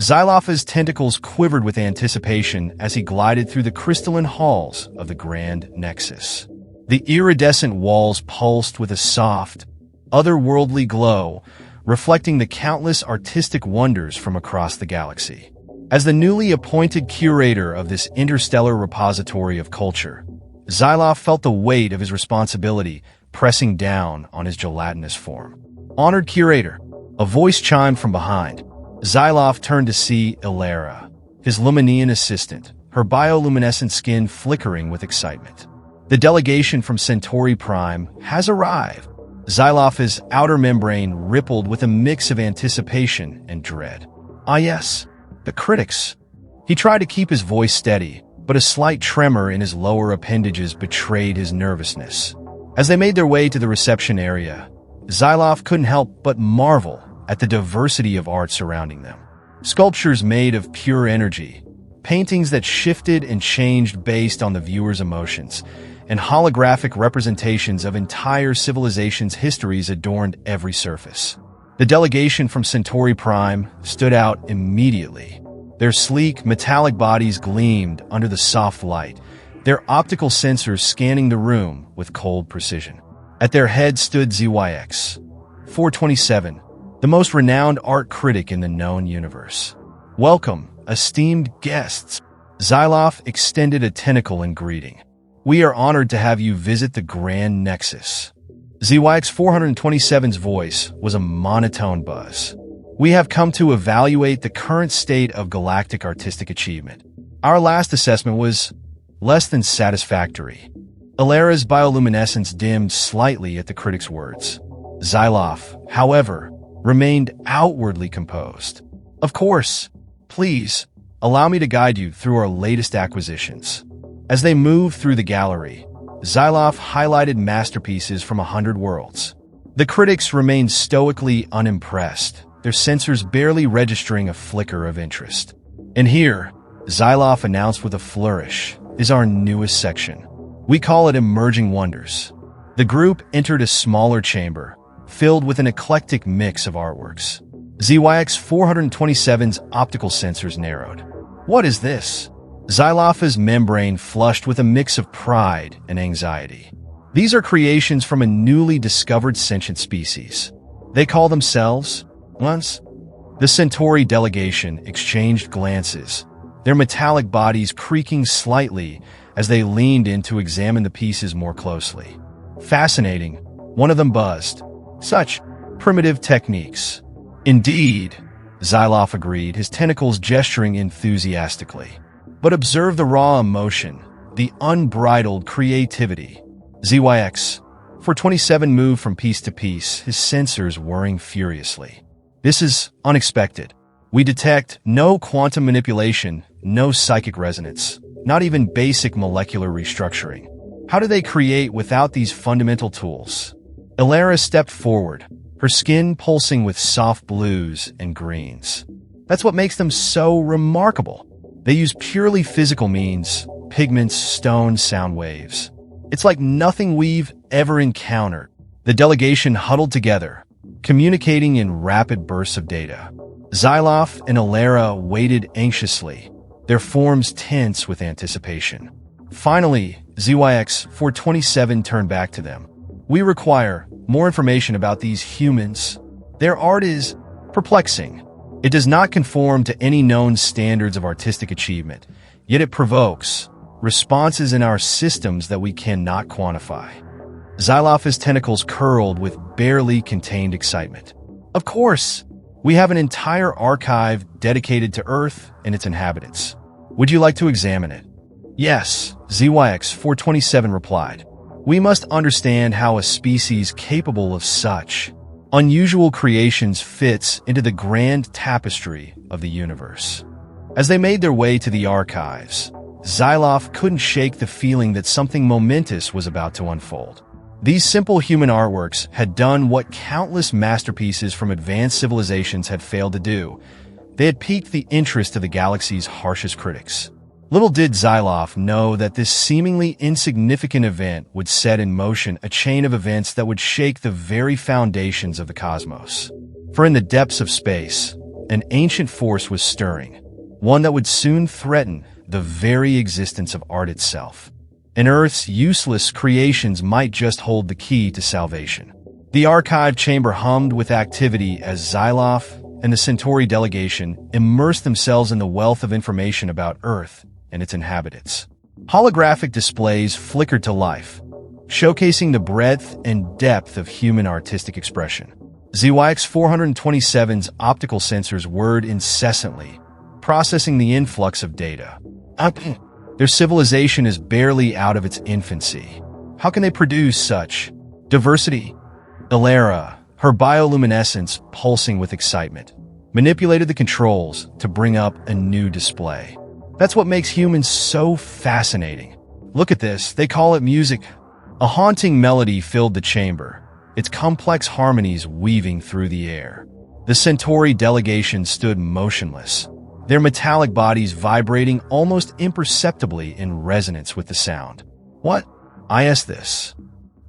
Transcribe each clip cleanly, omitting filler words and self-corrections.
Xyloph's tentacles quivered with anticipation as he glided through the crystalline halls of the Grand Nexus. The iridescent walls pulsed with a soft, otherworldly glow, reflecting the countless artistic wonders from across the galaxy. As the newly appointed curator of this interstellar repository of culture, Xyloph felt the weight of his responsibility pressing down on his gelatinous form. "Honored curator," a voice chimed from behind. Xyloph turned to see Ilera, his Luminian assistant, her bioluminescent skin flickering with excitement. "The delegation from Centauri Prime has arrived." Xyloph's outer membrane rippled with a mix of anticipation and dread. "Ah yes, the critics." He tried to keep his voice steady, but a slight tremor in his lower appendages betrayed his nervousness. As they made their way to the reception area, Xyloph couldn't help but marvel at the diversity of art surrounding them. Sculptures made of pure energy, paintings that shifted and changed based on the viewer's emotions, and holographic representations of entire civilizations' histories adorned every surface. The delegation from Centauri Prime stood out immediately. Their sleek, metallic bodies gleamed under the soft light, their optical sensors scanning the room with cold precision. At their head stood ZYX 427, the most renowned art critic in the known universe. "Welcome, esteemed guests." Xyloph extended a tentacle in greeting. "We are honored to have you visit the Grand Nexus." ZYX 427's voice was a monotone buzz. "We have come to evaluate the current state of galactic artistic achievement. Our last assessment was less than satisfactory." Ilera's bioluminescence dimmed slightly at the critic's words. Xyloph, however, remained outwardly composed. "Of course. Please, allow me to guide you through our latest acquisitions." As they moved through the gallery, Xyloph highlighted masterpieces from 100 worlds. The critics remained stoically unimpressed, their sensors barely registering a flicker of interest. "And here," Xyloph announced with a flourish, "is our newest section. We call it Emerging Wonders." The group entered a smaller chamber, filled with an eclectic mix of artworks. ZYX 427's optical sensors narrowed. "What is this?" Xyloph's membrane flushed with a mix of pride and anxiety. "These are creations from a newly discovered sentient species. They call themselves once." The Centauri delegation exchanged glances, their metallic bodies creaking slightly as they leaned in to examine the pieces more closely. "Fascinating," one of them buzzed. "Such primitive techniques." "Indeed," Xyloph agreed, his tentacles gesturing enthusiastically. "But observe the raw emotion, the unbridled creativity." ZYX 427 moved from piece to piece, his sensors whirring furiously. "This is unexpected. We detect no quantum manipulation, no psychic resonance, not even basic molecular restructuring. How do they create without these fundamental tools?" Ilera stepped forward, her skin pulsing with soft blues and greens. "That's what makes them so remarkable. They use purely physical means, pigments, stone, sound waves. It's like nothing we've ever encountered." The delegation huddled together, communicating in rapid bursts of data. Xyloph and Ilera waited anxiously, their forms tense with anticipation. Finally, ZYX 427 turned back to them. "We require more information about these humans. Their art is perplexing. It does not conform to any known standards of artistic achievement, yet it provokes responses in our systems that we cannot quantify." Xyloph's tentacles curled with barely contained excitement. "Of course, we have an entire archive dedicated to Earth and its inhabitants. Would you like to examine it?" "Yes," ZYX 427 replied. "We must understand how a species capable of such unusual creations fits into the grand tapestry of the universe." As they made their way to the archives, Xyloph couldn't shake the feeling that something momentous was about to unfold. These simple human artworks had done what countless masterpieces from advanced civilizations had failed to do. They had piqued the interest of the galaxy's harshest critics. Little did Xyloph know that this seemingly insignificant event would set in motion a chain of events that would shake the very foundations of the cosmos. For in the depths of space, an ancient force was stirring, one that would soon threaten the very existence of art itself. And Earth's useless creations might just hold the key to salvation. The archive chamber hummed with activity as Xyloff and the Centauri delegation immersed themselves in the wealth of information about Earth and its inhabitants. Holographic displays flickered to life, showcasing the breadth and depth of human artistic expression. ZYX 427's optical sensors whirred incessantly, processing the influx of data. Their civilization is barely out of its infancy. How can they produce such diversity? Ilera, her bioluminescence pulsing with excitement, manipulated the controls to bring up a new display. That's what makes humans so fascinating. Look at this, they call it music. A haunting melody filled the chamber, its complex harmonies weaving through the air. The Centauri delegation stood motionless, their metallic bodies vibrating almost imperceptibly in resonance with the sound. What? I asked this.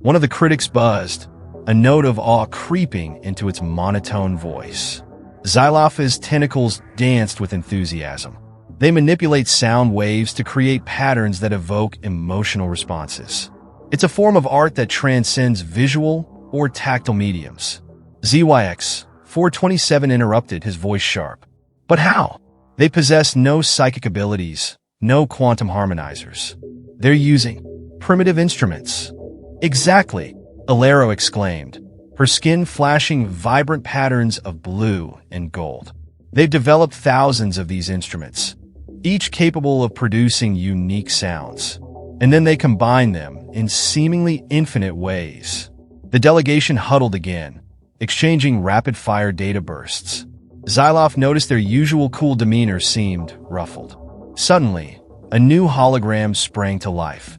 One of the critics buzzed, a note of awe creeping into its monotone voice. Xyloph's tentacles danced with enthusiasm. They manipulate sound waves to create patterns that evoke emotional responses. It's a form of art that transcends visual or tactile mediums. ZYX 427 interrupted, his voice sharp. But how? They possess no psychic abilities, no quantum harmonizers. They're using primitive instruments. Exactly, Ilera exclaimed, her skin flashing vibrant patterns of blue and gold. They've developed thousands of these instruments, each capable of producing unique sounds. And then they combine them in seemingly infinite ways. The delegation huddled again, exchanging rapid-fire data bursts. Xyloff noticed their usual cool demeanor seemed ruffled. Suddenly, a new hologram sprang to life,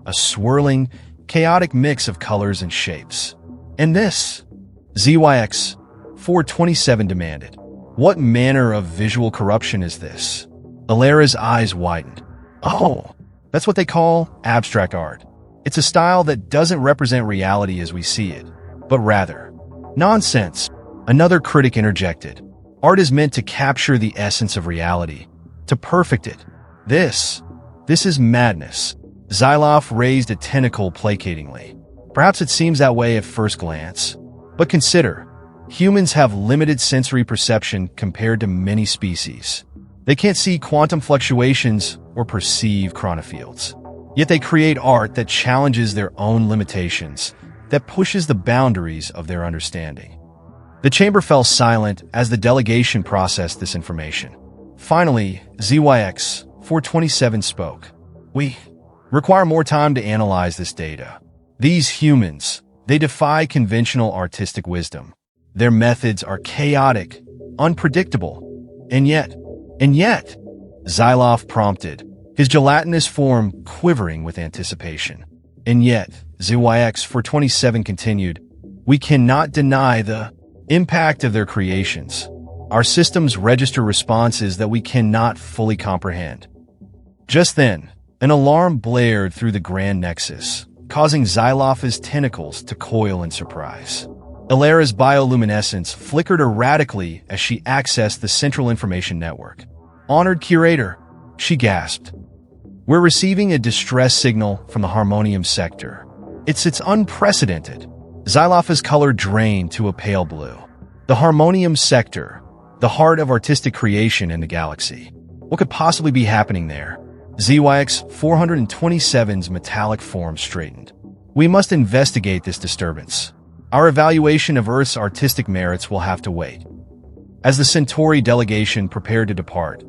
a swirling, chaotic mix of colors and shapes. And this? ZYX 427 demanded. What manner of visual corruption is this? Ilera's eyes widened. Oh, that's what they call abstract art. It's a style that doesn't represent reality as we see it, but rather, nonsense. Another critic interjected. Art is meant to capture the essence of reality, to perfect it. This is madness. Xyloff raised a tentacle placatingly. Perhaps it seems that way at first glance. But consider, humans have limited sensory perception compared to many species. They can't see quantum fluctuations or perceive chronofields. Yet they create art that challenges their own limitations, that pushes the boundaries of their understanding. The chamber fell silent as the delegation processed this information. Finally, ZYX 427 spoke. We require more time to analyze this data. These humans, they defy conventional artistic wisdom. Their methods are chaotic, unpredictable, and yet, Xyloff prompted, his gelatinous form quivering with anticipation. And yet, ZYX 427 continued, we cannot deny the impact of their creations. Our systems register responses that we cannot fully comprehend. Just then, an alarm blared through the Grand Nexus, causing Xyloph's tentacles to coil in surprise. Ilera's bioluminescence flickered erratically as she accessed the Central Information Network. Honored Curator, she gasped. We're receiving a distress signal from the Harmonium sector. It's unprecedented. Xyloph's color drained to a pale blue. The Harmonium sector, the heart of artistic creation in the galaxy. What could possibly be happening there? ZYX 427's metallic form straightened. We must investigate this disturbance. Our evaluation of Earth's artistic merits will have to wait. As the Centauri delegation prepared to depart,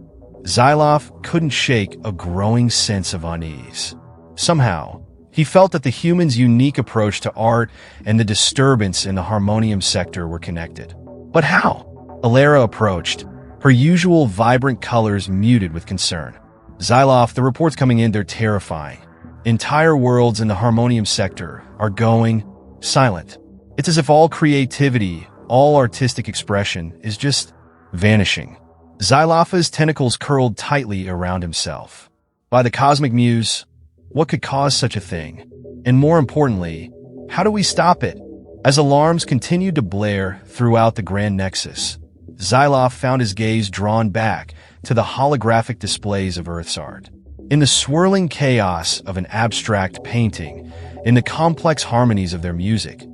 Xyloff couldn't shake a growing sense of unease. Somehow, he felt that the humans' unique approach to art and the disturbance in the Harmonium sector were connected. But how? Ilera approached, her usual vibrant colors muted with concern. Xyloff, the reports coming in, they're terrifying. Entire worlds in the Harmonium sector are going silent. It's as if all creativity, all artistic expression is just vanishing. Xyloph's tentacles curled tightly around himself. By the cosmic muse, what could cause such a thing? And more importantly, how do we stop it? As alarms continued to blare throughout the Grand Nexus, Xyloff found his gaze drawn back to the holographic displays of Earth's art. In the swirling chaos of an abstract painting, in the complex harmonies of their music,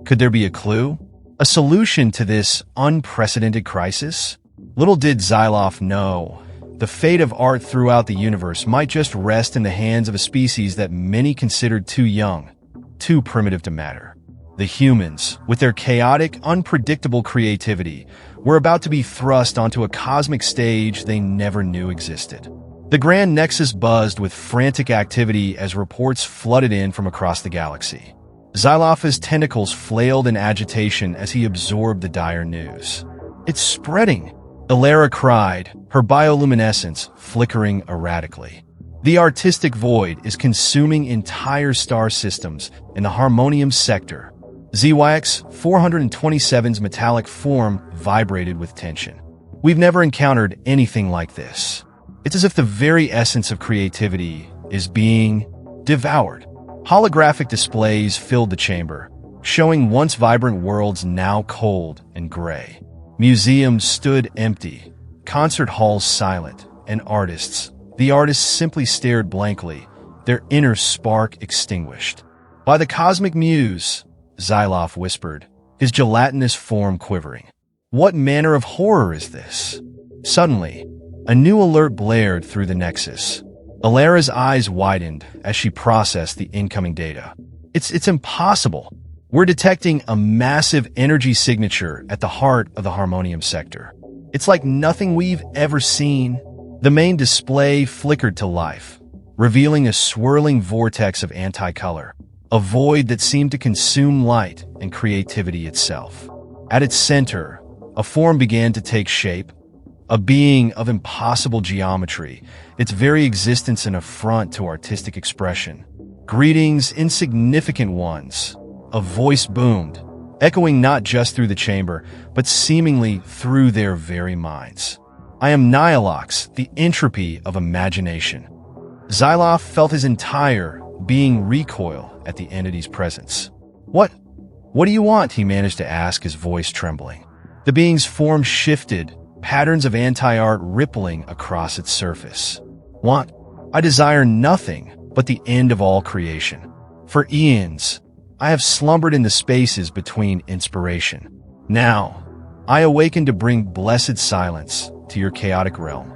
could there be a clue? A solution to this unprecedented crisis? Little did Xyloff know, the fate of art throughout the universe might just rest in the hands of a species that many considered too young, too primitive to matter. The humans, with their chaotic, unpredictable creativity, were about to be thrust onto a cosmic stage they never knew existed. The Grand Nexus buzzed with frantic activity as reports flooded in from across the galaxy. Xyloff's tentacles flailed in agitation as he absorbed the dire news. "It's spreading!" Elara cried, her bioluminescence flickering erratically. The artistic void is consuming entire star systems in the Harmonium sector. ZYX 427's metallic form vibrated with tension. "We've never encountered anything like this. It's as if the very essence of creativity is being devoured." Holographic displays filled the chamber, showing once vibrant worlds now cold and gray. Museums stood empty, concert halls silent, and the artists simply stared blankly, their inner spark extinguished. "By the cosmic muse," Xyloff whispered, his gelatinous form quivering. "What manner of horror is this?" Suddenly, a new alert blared through the Nexus. Alara's eyes widened as she processed the incoming data. It's impossible. We're detecting a massive energy signature at the heart of the Harmonium sector. It's like nothing we've ever seen." The main display flickered to life, revealing a swirling vortex of anti-color, a void that seemed to consume light and creativity itself. At its center, a form began to take shape, a being of impossible geometry, its very existence an affront to artistic expression. "Greetings, insignificant ones," a voice boomed, echoing not just through the chamber, but seemingly through their very minds. "I am Nihilux, the entropy of imagination." Xyloff felt his entire being recoil at the entity's presence. What do you want?" he managed to ask, his voice trembling. The being's form shifted, patterns of anti-art rippling across its surface. "Want? I desire nothing but the end of all creation. For eons, I have slumbered in the spaces between inspiration. Now, I awaken to bring blessed silence to your chaotic realm."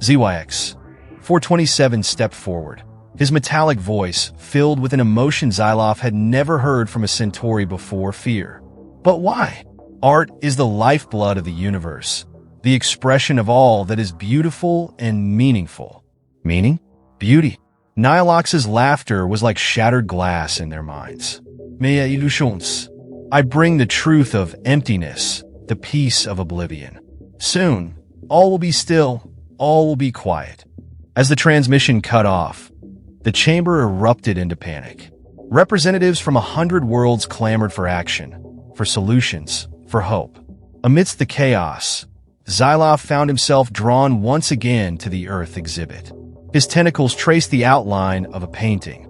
ZYX 427 stepped forward, his metallic voice filled with an emotion Xyloff had never heard from a Centauri before: fear. "But why? Art is the lifeblood of the universe, the expression of all that is beautiful and meaningful." "Meaning? Beauty?" Nihilux's laughter was like shattered glass in their minds. "Mea illusions. I bring the truth of emptiness, the peace of oblivion. Soon, all will be still, all will be quiet." As the transmission cut off, the chamber erupted into panic. Representatives from 100 worlds clamored for action, for solutions, for hope. Amidst the chaos, Xyloff found himself drawn once again to the Earth exhibit. His tentacles traced the outline of a painting,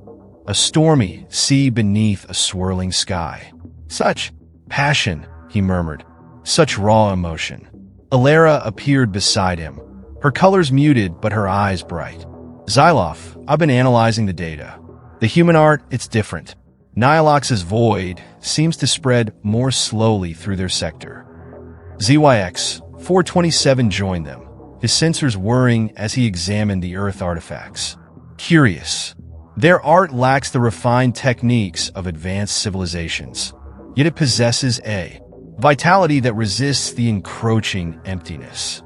a stormy sea beneath a swirling sky. "Such passion," he murmured, "such raw emotion." Elara appeared beside him, her colors muted but her eyes bright. "Xyloff, I've been analyzing the data. The human art, it's different. Nihilux's void seems to spread more slowly through their sector." ZYX 427 joined them, his sensors whirring as he examined the Earth artifacts. Curious. Their art lacks the refined techniques of advanced civilizations, yet it possesses a vitality that resists the encroaching emptiness.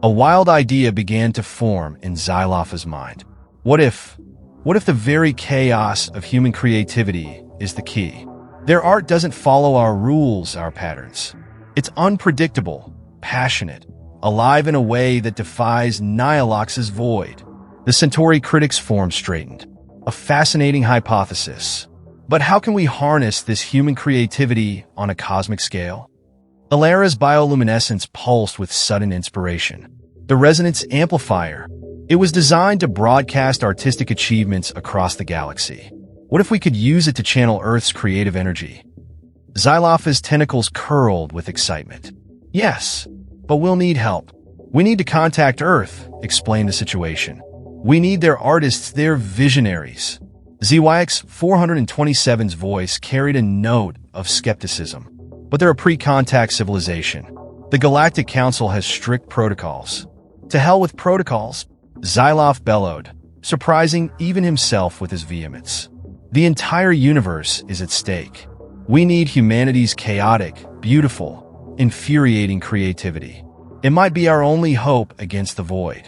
A wild idea began to form in Xyloff's mind. What if the very chaos of human creativity is the key? Their art doesn't follow our rules, our patterns. It's unpredictable, passionate, alive in a way that defies Nihilux's void. The Centauri critics' form straightened. A fascinating hypothesis. But how can we harness this human creativity on a cosmic scale? Alara's bioluminescence pulsed with sudden inspiration. The resonance amplifier. It was designed to broadcast artistic achievements across the galaxy. What if we could use it to channel Earth's creative energy? Xyloff's tentacles curled with excitement. Yes, But we'll need help. We need to contact Earth, explain the situation. We need their artists, their visionaries. ZYX 427's voice carried a note of skepticism. But they're a pre-contact civilization. The Galactic Council has strict protocols. To hell with protocols, Xyloff bellowed, surprising even himself with his vehemence. The entire universe is at stake. We need humanity's chaotic, beautiful, infuriating creativity. It might be our only hope against the void.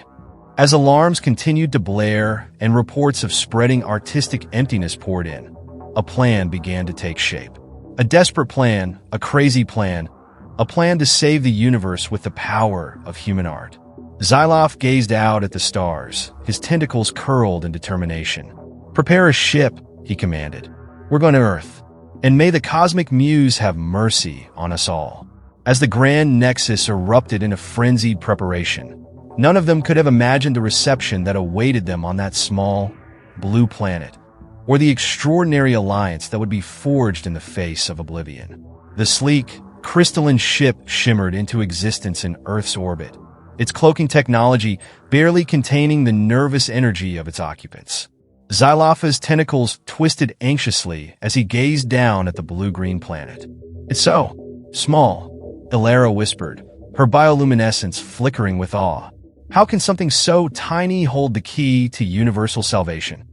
As alarms continued to blare and reports of spreading artistic emptiness poured in, a plan began to take shape. A desperate plan, a crazy plan, a plan to save the universe with the power of human art. Xyloff gazed out at the stars, his tentacles curled in determination. "Prepare a ship," he commanded. "We're going to Earth, and may the cosmic muse have mercy on us all." As the Grand Nexus erupted in a frenzied preparation, none of them could have imagined the reception that awaited them on that small, blue planet, or the extraordinary alliance that would be forged in the face of oblivion. The sleek, crystalline ship shimmered into existence in Earth's orbit, its cloaking technology barely containing the nervous energy of its occupants. Xyloff's tentacles twisted anxiously as he gazed down at the blue-green planet. "It's so small," Ilera whispered, her bioluminescence flickering with awe. "How can something so tiny hold the key to universal salvation?"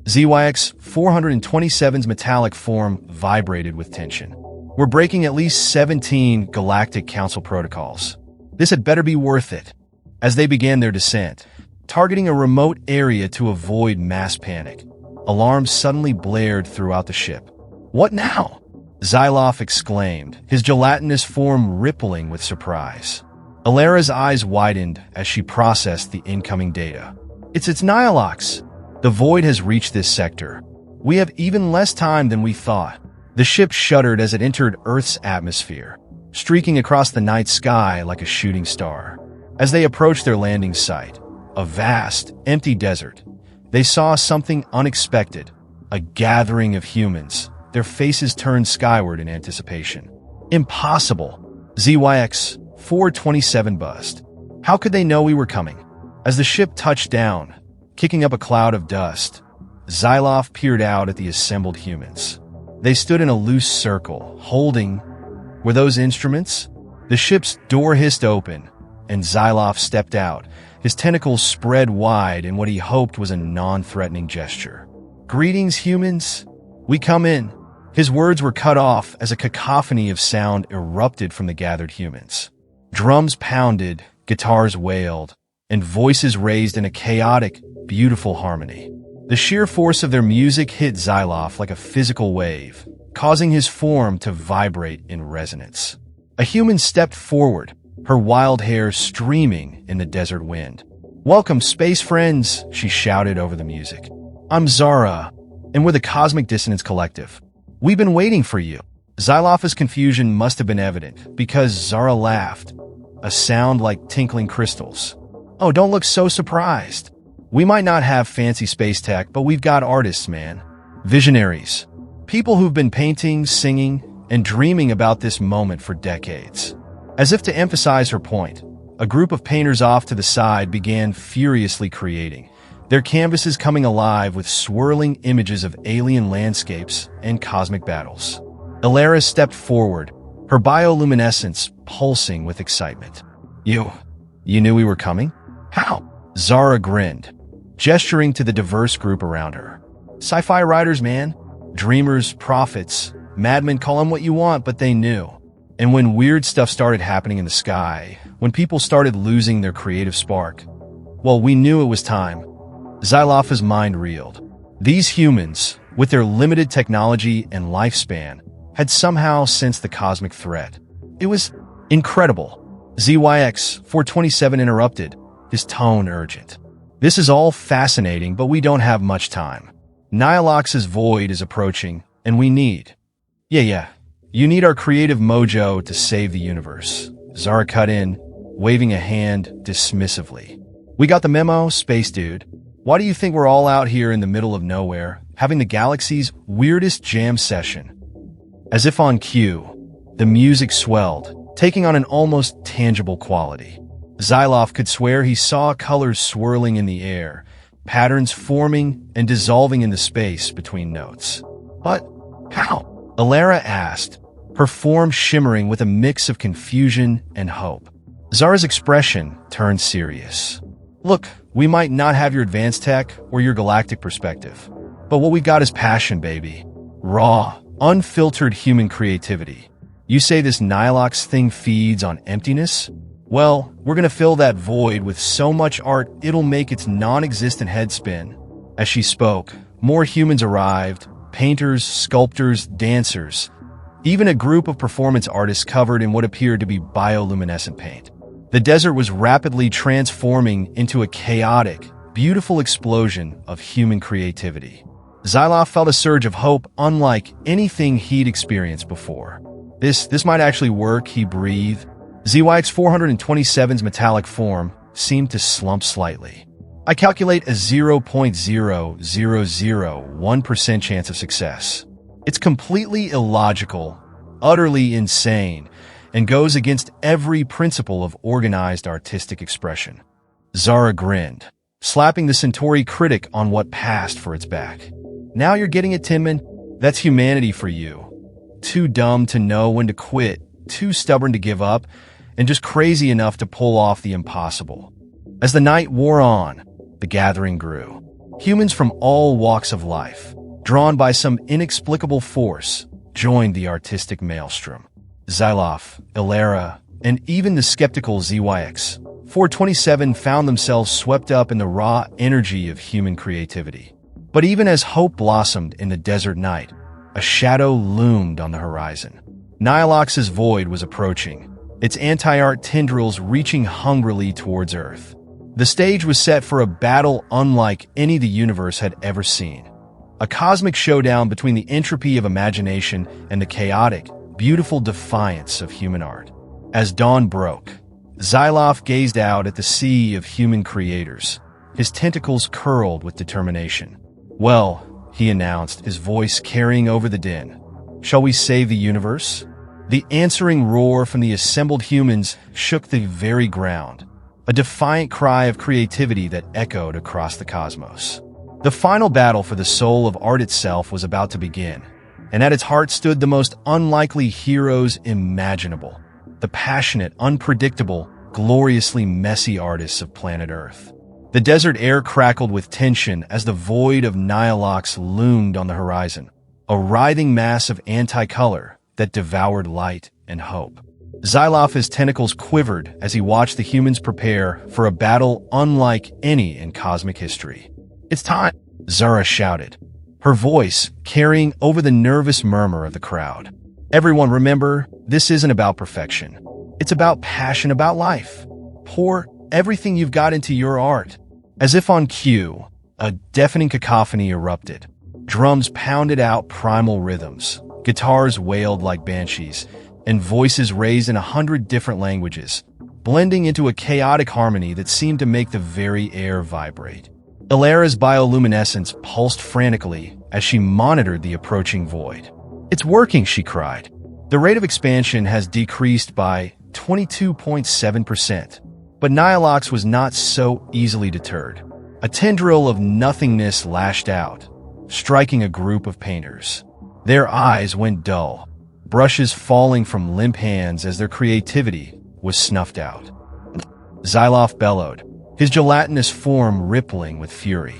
ZYX 427's metallic form vibrated with tension. "We're breaking at least 17 Galactic Council protocols. This had better be worth it." As they began their descent, targeting a remote area to avoid mass panic, alarms suddenly blared throughout the ship. "What now?" Xyloff exclaimed, his gelatinous form rippling with surprise. Ilera's eyes widened as she processed the incoming data. It's Nyalox. The void has reached this sector. We have even less time than we thought." The ship shuddered as it entered Earth's atmosphere, streaking across the night sky like a shooting star. As they approached their landing site, a vast, empty desert, they saw something unexpected, a gathering of humans, their faces turned skyward in anticipation. "Impossible!" ZYX 427 buzzed. "How could they know we were coming?" As the ship touched down, kicking up a cloud of dust, Xyloff peered out at the assembled humans. They stood in a loose circle, holding... Were those instruments? The ship's door hissed open, and Xyloff stepped out, his tentacles spread wide in what he hoped was a non-threatening gesture. "Greetings, humans. We come in." His words were cut off as a cacophony of sound erupted from the gathered humans. Drums pounded, guitars wailed, and voices raised in a chaotic, beautiful harmony. The sheer force of their music hit Xyloff like a physical wave, causing his form to vibrate in resonance. A human stepped forward, her wild hair streaming in the desert wind. "Welcome, space friends," she shouted over the music. "I'm Zara, and we're the Cosmic Dissonance Collective. We've been waiting for you." Xyloff's confusion must have been evident, because Zara laughed, a sound like tinkling crystals. "Oh, don't look so surprised. We might not have fancy space tech, but we've got artists, man. Visionaries. People who've been painting, singing, and dreaming about this moment for decades." As if to emphasize her point, a group of painters off to the side began furiously creating, their canvases coming alive with swirling images of alien landscapes and cosmic battles. Ilera stepped forward, her bioluminescence pulsing with excitement. You knew we were coming? How?" Zara grinned, gesturing to the diverse group around her. "Sci-fi writers, man. Dreamers, prophets, madmen, call them what you want, but they knew. And when weird stuff started happening in the sky, when people started losing their creative spark, well, we knew it was time." Xyloff's mind reeled. These humans, with their limited technology and lifespan, had somehow sensed the cosmic threat. It was incredible. ZYX 427 interrupted, his tone urgent. "This is all fascinating, but we don't have much time. Nyalox's void is approaching, and we need..." Yeah. "You need our creative mojo to save the universe." Zara cut in, waving a hand dismissively. "We got the memo, space dude. Why do you think we're all out here in the middle of nowhere, having the galaxy's weirdest jam session?" As if on cue, the music swelled, taking on an almost tangible quality. Xyloff could swear he saw colors swirling in the air, patterns forming and dissolving in the space between notes. But how? Alara asked, her form shimmering with a mix of confusion and hope. Zara's expression turned serious. Look, we might not have your advanced tech or your galactic perspective, but what we got is passion, baby. Raw, unfiltered human creativity. You say this Nilox thing feeds on emptiness? Well, we're gonna fill that void with so much art it'll make its non-existent head spin. As she spoke, more humans arrived, painters, sculptors, dancers, even a group of performance artists covered in what appeared to be bioluminescent paint. The desert was rapidly transforming into a chaotic, beautiful explosion of human creativity. Xyloff felt a surge of hope unlike anything he'd experienced before. This might actually work, he breathed. ZYX 427's metallic form seemed to slump slightly. I calculate a 0.0001% chance of success. It's completely illogical, utterly insane, and goes against every principle of organized artistic expression. Zara grinned, slapping the Centauri critic on what passed for its back. Now you're getting it, Tinman? That's humanity for you. Too dumb to know when to quit, too stubborn to give up, and just crazy enough to pull off the impossible. As the night wore on, the gathering grew. Humans from all walks of life, drawn by some inexplicable force, joined the artistic maelstrom. Xyloff, Alara, and even the skeptical ZYX 427 found themselves swept up in the raw energy of human creativity. But even as hope blossomed in the desert night, a shadow loomed on the horizon. Nilox's void was approaching, its anti-art tendrils reaching hungrily towards Earth. The stage was set for a battle unlike any the universe had ever seen. A cosmic showdown between the entropy of imagination and the chaotic, beautiful defiance of human art. As dawn broke, Xyloff gazed out at the sea of human creators, his tentacles curled with determination. Well, he announced, his voice carrying over the din. Shall we save the universe? The answering roar from the assembled humans shook the very ground, a defiant cry of creativity that echoed across the cosmos. The final battle for the soul of art itself was about to begin, and at its heart stood the most unlikely heroes imaginable, the passionate, unpredictable, gloriously messy artists of planet Earth. The desert air crackled with tension as the void of Nilox loomed on the horizon, a writhing mass of anti-color that devoured light and hope. Xyloff's tentacles quivered as he watched the humans prepare for a battle unlike any in cosmic history. It's time, Zara shouted, her voice carrying over the nervous murmur of the crowd. Everyone remember, this isn't about perfection. It's about passion, about life. Pour everything you've got into your art. As if on cue, a deafening cacophony erupted. Drums pounded out primal rhythms, guitars wailed like banshees, and voices raised in 100 different languages, blending into a chaotic harmony that seemed to make the very air vibrate. Alara's bioluminescence pulsed frantically as she monitored the approaching void. It's working, she cried. The rate of expansion has decreased by 22.7%. But Nilox was not so easily deterred. A tendril of nothingness lashed out, striking a group of painters. Their eyes went dull, brushes falling from limp hands as their creativity was snuffed out. Xyloff bellowed, his gelatinous form rippling with fury.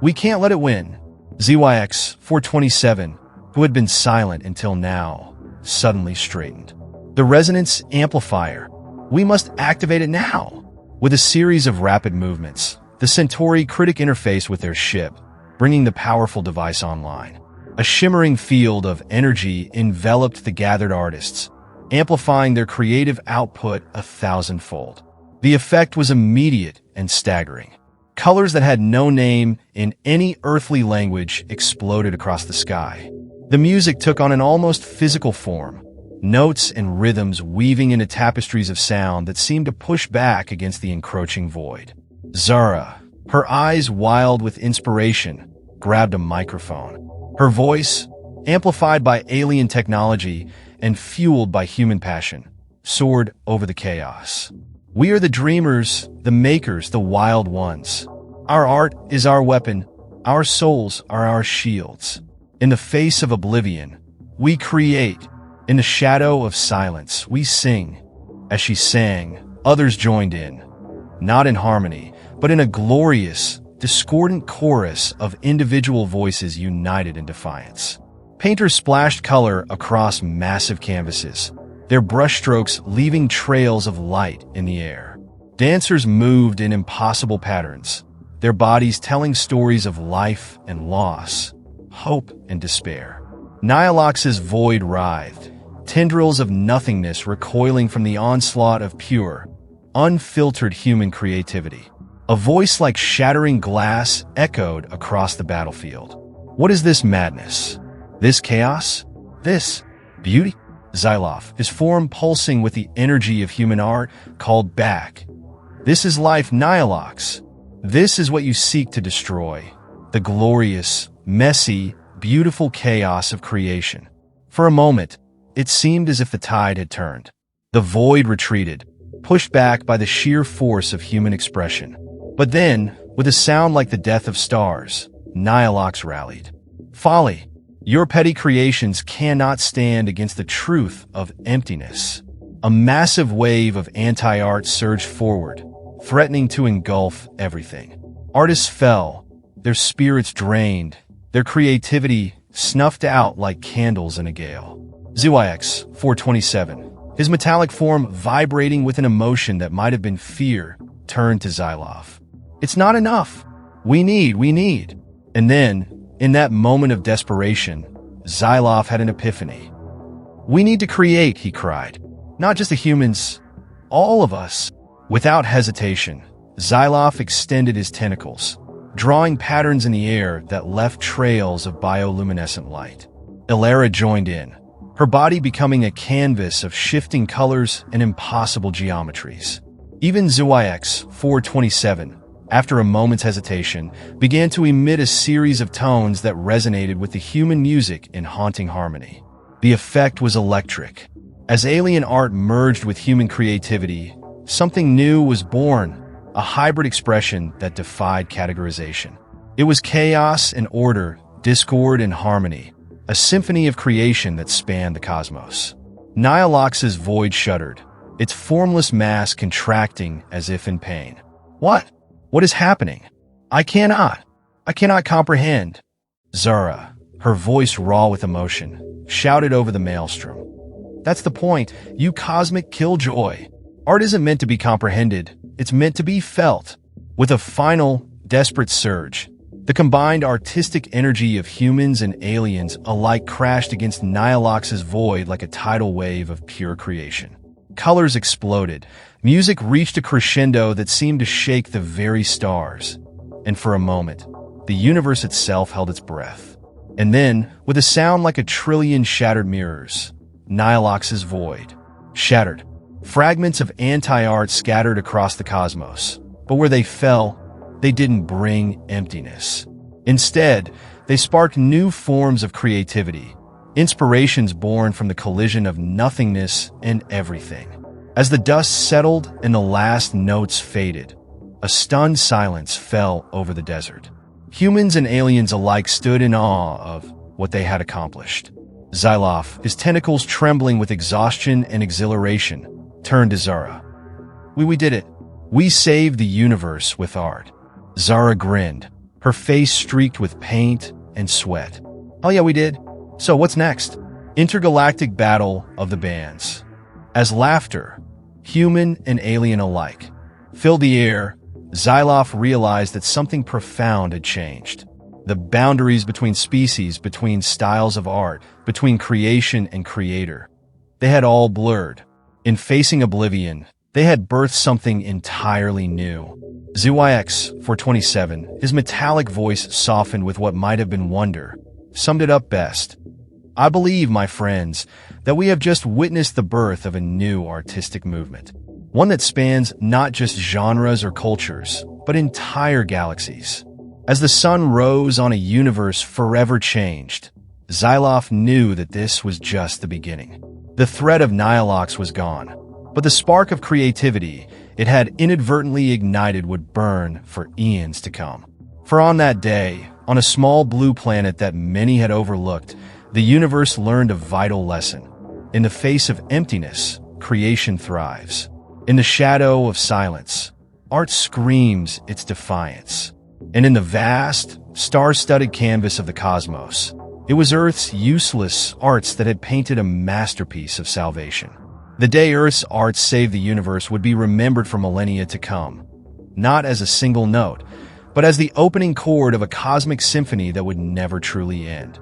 We can't let it win. ZYX 427, who had been silent until now, suddenly straightened. The resonance amplifier. We must activate it now. With a series of rapid movements, the Centauri critic interfaced with their ship, bringing the powerful device online. A shimmering field of energy enveloped the gathered artists, amplifying their creative output 1,000-fold. The effect was immediate and staggering. Colors that had no name in any earthly language exploded across the sky. The music took on an almost physical form, notes and rhythms weaving into tapestries of sound that seemed to push back against the encroaching void. Zara, her eyes wild with inspiration, grabbed a microphone. Her voice, amplified by alien technology and fueled by human passion, soared over the chaos. We are the dreamers, the makers, the wild ones. Our art is our weapon. Our souls are our shields. In the face of oblivion, we create. In the shadow of silence, we sing. As she sang, others joined in, not in harmony, but in a glorious, discordant chorus of individual voices united in defiance. Painters splashed color across massive canvases, their brushstrokes leaving trails of light in the air. Dancers moved in impossible patterns, their bodies telling stories of life and loss, hope and despair. Nyalox's void writhed, tendrils of nothingness recoiling from the onslaught of pure, unfiltered human creativity. A voice like shattering glass echoed across the battlefield. What is this madness? This chaos? This beauty? Xylof, his form pulsing with the energy of human art, called back. This is life, Nyalox. This is what you seek to destroy. The glorious, messy, beautiful chaos of creation. For a moment, it seemed as if the tide had turned. The void retreated, pushed back by the sheer force of human expression. But then, with a sound like the death of stars, Nyalox rallied. Folly! Your petty creations cannot stand against the truth of emptiness. A massive wave of anti-art surged forward, threatening to engulf everything. Artists fell, their spirits drained, their creativity snuffed out like candles in a gale. ZYX 427, his metallic form vibrating with an emotion that might have been fear, turned to Xylof. It's not enough. We need. And then, in that moment of desperation, Xylof had an epiphany. We need to create, he cried. Not just the humans, all of us. Without hesitation, Xylof extended his tentacles, drawing patterns in the air that left trails of bioluminescent light. Ilera joined in, her body becoming a canvas of shifting colors and impossible geometries. Even ZYX 427, after a moment's hesitation, began to emit a series of tones that resonated with the human music in haunting harmony. The effect was electric. As alien art merged with human creativity, something new was born, a hybrid expression that defied categorization. It was chaos and order, discord and harmony, a symphony of creation that spanned the cosmos. Nyalox's void shuddered, its formless mass contracting as if in pain. What is happening? I cannot comprehend. Zara, her voice raw with emotion, shouted over the maelstrom. That's the point, you cosmic killjoy. Art isn't meant to be comprehended, it's meant to be felt. With a final, desperate surge, the combined artistic energy of humans and aliens alike crashed against Nyalox's void like a tidal wave of pure creation. Colors exploded. Music reached a crescendo that seemed to shake the very stars. And for a moment, the universe itself held its breath. And then, with a sound like a trillion shattered mirrors, Nyalox's void shattered. Fragments of anti-art scattered across the cosmos. But where they fell, they didn't bring emptiness. Instead, they sparked new forms of creativity, inspirations born from the collision of nothingness and everything. As the dust settled and the last notes faded, a stunned silence fell over the desert. Humans and aliens alike stood in awe of what they had accomplished. Xylof, his tentacles trembling with exhaustion and exhilaration, turned to Zara. We did it. We saved the universe with art. Zara grinned, her face streaked with paint and sweat. Oh yeah, we did. So what's next? Intergalactic battle of the bands. As laughter, human and alien alike, filled the air, Xylof realized that something profound had changed. The boundaries between species, between styles of art, between creation and creator, they had all blurred. In facing oblivion, they had birthed something entirely new. ZYX 427, his metallic voice softened with what might have been wonder, summed it up best. I believe, my friends, that we have just witnessed the birth of a new artistic movement. One that spans not just genres or cultures, but entire galaxies. As the sun rose on a universe forever changed, Xylof knew that this was just the beginning. The threat of Nyalox was gone, But the spark of creativity it had inadvertently ignited would burn for eons to come. For on that day, on a small blue planet that many had overlooked, the universe learned a vital lesson. In the face of emptiness, creation thrives. In the shadow of silence, art screams its defiance. And in the vast, star-studded canvas of the cosmos, it was Earth's useless arts that had painted a masterpiece of salvation. The day Earth's arts saved the universe would be remembered for millennia to come, not as a single note, but as the opening chord of a cosmic symphony that would never truly end.